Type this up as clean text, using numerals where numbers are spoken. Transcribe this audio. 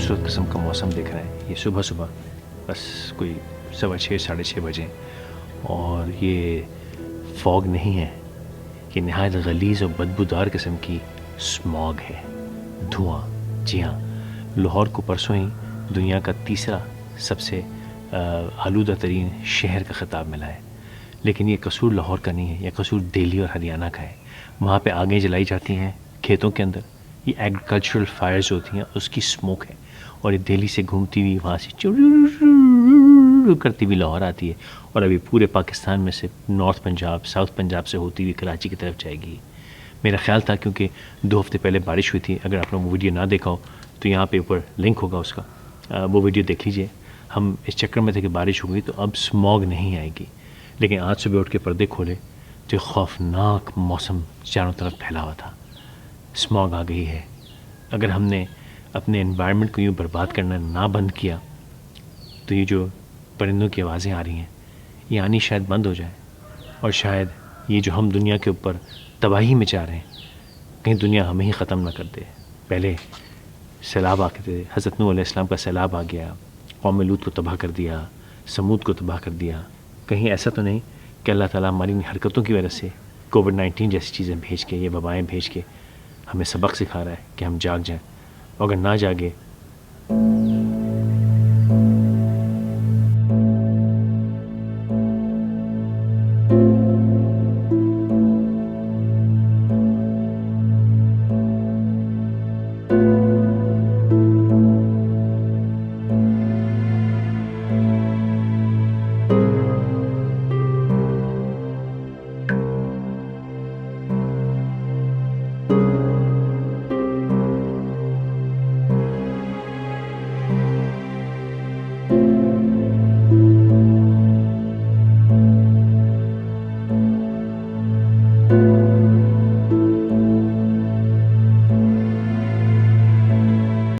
खूबसूरत किस्म का मौसम दिख रहा है। ये सुबह सुबह बस कोई 6:15 साढ़े 6 बजे, और ये फॉग नहीं है, ये नहायत गलीज़ और बदबूदार किस्म की स्मॉग है, धुआं। जी हाँ, लाहौर को परसों ही दुनिया का तीसरा सबसे आलूदा तरीन शहर का ख़िताब मिला है। लेकिन ये कसूर लाहौर का नहीं है, यह कसूर दिल्ली और हरियाणा का है। वहाँ पे आगें जलाई जाती हैं खेतों के अंदर, ये एग्रीकल्चरल फायर्स होती हैं, उसकी स्मोक है, और ये दिल्ली से घूमती हुई वहाँ से चुर करती हुई लाहौर आती है, और अभी पूरे पाकिस्तान में से नॉर्थ पंजाब, साउथ पंजाब से होती हुई कराची की तरफ जाएगी। मेरा ख्याल था, क्योंकि 2 हफ्ते पहले बारिश हुई थी, अगर आपने वो वीडियो ना देखा हो तो यहाँ पे ऊपर लिंक होगा उसका, वो वीडियो देख लीजिए। हम इस चक्कर में थे कि बारिश हो गई तो अब स्मॉग नहीं आएगी, लेकिन आज सुबह उठ के पर्दे खोले तो खौफनाक मौसम चारों तरफ फैला हुआ था। स्मॉग आ गई है। अगर हमने अपने एनवायरनमेंट को यूँ बर्बाद करना ना बंद किया तो ये जो परिंदों की आवाज़ें आ रही हैं ये आनी शायद बंद हो जाए, और शायद ये जो हम दुनिया के ऊपर तबाही में जा रहे हैं, कहीं दुनिया हमें ही ख़त्म ना कर दे। पहले सैलाब आके थे, हज़रत नूह अलैहिस्सलाम का सैलाब आ गया, कौम लूत को तबाह कर दिया, समूद को तबाह कर दिया। कहीं ऐसा तो नहीं कि अल्लाह ताला हमारी इन हरकतों की वजह से कोविड-19 जैसी चीज़ें भेज के, ये वबाएँ भेज के हमें सबक सिखा रहा है कि हम जाग जाएं, और अगर ना जागे